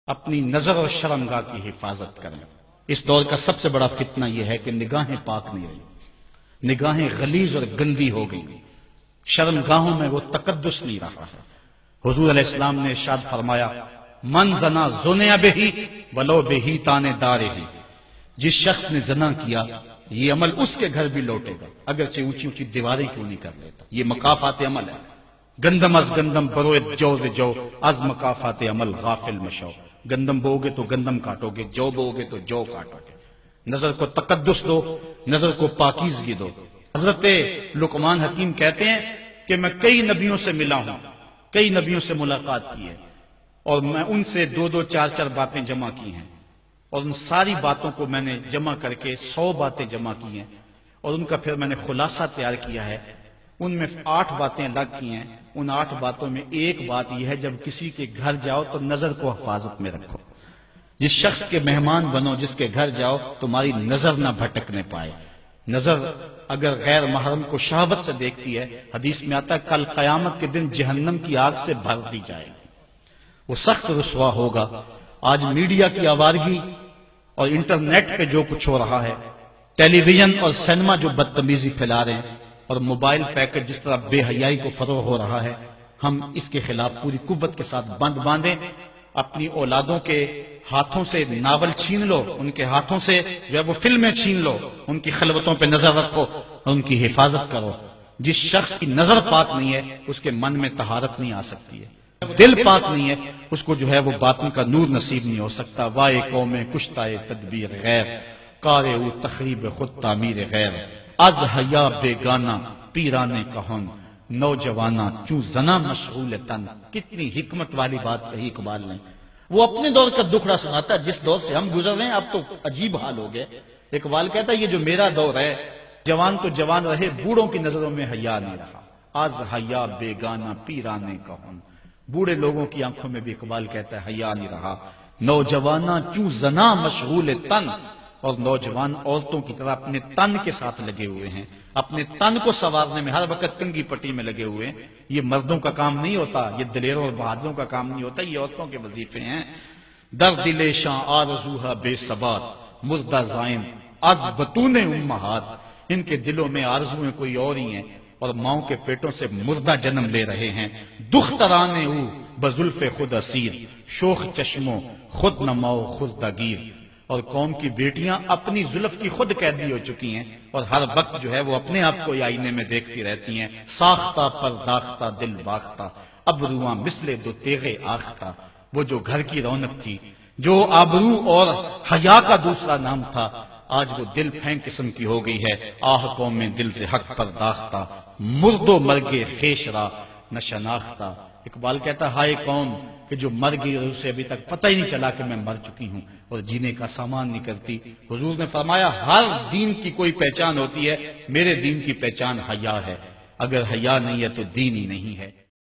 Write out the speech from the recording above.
اپنی نظر اور شرمگاہ کی حفاظت کریں۔ اس دور کا سب سے بڑا فتنہ یہ ہے کہ نگاہیں پاک نہیں رہی، نگاہیں غلیظ اور گندی ہو گئی، شرمگاہوں میں وہ تقدس نہیں رہا ہے۔ حضور علیہ السلام نے ارشاد فرمایا، من زنا زنیا بہی ولو بہی تانے دارے ہی، جس شخص نے زنا کیا یہ عمل اس کے گھر بھی لوٹے گا، اگرچہ اونچی اونچی دیواریں کیوں نہیں کر لیتا۔ یہ مکافات عمل ہے۔ گندم از گندم بروئت جو ز جو از مکافات عمل غافل مشو۔ گندم بو گے تو گندم کاٹو گے، جو بو گے تو جو کاٹو گے۔ نظر کو تقدس دو، نظر کو پاکیزگی دو۔ حضرت لقمان حکیم کہتے ہیں کہ میں کئی نبیوں سے ملا ہوں، کئی نبیوں سے ملاقات کی ہے، اور میں ان سے دو چار باتیں جمع کی ہیں، اور ان ساری باتوں کو میں نے جمع کر کے 100 باتیں جمع کی ہیں، اور ان کا پھر میں نے خلاصہ تیار کیا ہے۔ ان میں 8 باتیں الگ کی ہیں۔ ان 8 باتوں میں ایک بات یہ ہے، جب کسی کے گھر جاؤ تو نظر کو حفاظت میں رکھو۔ جس شخص کے مہمان بنو، جس کے گھر جاؤ، تمہاری نظر نہ بھٹکنے پائے۔ نظر اگر غیر محرم کو شہوت سے دیکھتی ہے، حدیث میں آتا ہے کل قیامت کے دن جہنم کی آگ سے بھر دی جائے گی، وہ سخت رسوا ہوگا۔ آج میڈیا کی آوارگی اور انٹرنیٹ پہ جو کچھ ہو رہا ہے، ٹیلی ویژن اور سینما جو بدتمیزی پھیلا رہے ہیں، اور موبائل پیکج جس طرح بے حیائی کو فروغ ہو رہا ہے، ہم اس کے خلاف پوری قوت کے ساتھ بند باندھیں۔ اپنی اولادوں کے ہاتھوں سے ناول چھین لو، ان کے ہاتھوں سے جو ہے وہ فلمیں چھین لو، ان کی خلوتوں پہ نظر رکھو، ان کی حفاظت کرو۔ جس شخص کی نظر پاک نہیں ہے، اس کے من میں طہارت نہیں آ سکتی ہے، دل پاک نہیں ہے، اس کو جو ہے وہ باطن کا نور نصیب نہیں ہو سکتا۔ وائے قوم کشتائے تدبیر غیر، کارے او تخریب خود تعمیر غیر، از حیا بیگانہ پیرانے کہن، نوجوانہ چوں زنا مشغول تن۔ کتنی حکمت والی بات کہی اقبال نے۔ وہ اپنے دور کا دکھڑا سناتا ہے، جس دور سے ہم گزر رہے ہیں اب تو عجیب حال ہو گئے۔ اقبال کہتا ہے یہ جو میرا دور ہے، جوان تو جوان رہے، بوڑھوں کی نظروں میں حیا نہیں رہا۔ از حیا بیگانہ پیرانے کہن، بوڑھے لوگوں کی آنکھوں میں بھی اقبال کہتا ہے حیا نہیں رہا۔ نوجوانہ چوں زنا مشغول تن، اور نوجوان عورتوں کی طرح اپنے تن کے ساتھ لگے ہوئے ہیں، اپنے تن کو سنوارنے میں ہر وقت کنگھی پٹی میں لگے ہوئے ہیں۔ یہ مردوں کا کام نہیں ہوتا، یہ دلیروں اور بہادروں کا کام نہیں ہوتا، یہ عورتوں کے وظیفے ہیں۔ در دل شاں آرزوہا بے ثبات، مردہ زائن از بطون امہات۔ ان کے دلوں میں آرزویں کوئی اور ہی ہیں، اور ماؤں کے پیٹوں سے مردہ جنم لے رہے ہیں۔ دخترانے او بزلف خود اسیر، شوخ چشموں خود نماؤ خردہ گیر۔ اور قوم کی بیٹیاں اپنی زلف کی خود قیدی ہو چکی ہیں، اور ہر وقت جو ہے وہ اپنے آپ کو آئینے میں دیکھتی رہتی ہیں۔ ساختہ پرداختہ دل باختہ، ابروآں مثل دو تیغ آختہ۔ وہ جو گھر کی رونق تھی، جو آبرو اور حیا کا دوسرا نام تھا، آج وہ دل پھینک قسم کی ہو گئی ہے۔ آہ قوم میں دل سے حق پرداختہ، مرد و مرگ خیش را نہ شناختہ۔ اقبال کہتا ہے ہائے قوم کہ جو مر گئی اور اسے ابھی تک پتہ ہی نہیں چلا کہ میں مر چکی ہوں اور جینے کا سامان نہیں کرتی۔ حضور نے فرمایا ہر دین کی کوئی پہچان ہوتی ہے، میرے دین کی پہچان حیا ہے، اگر حیا نہیں ہے تو دین ہی نہیں ہے۔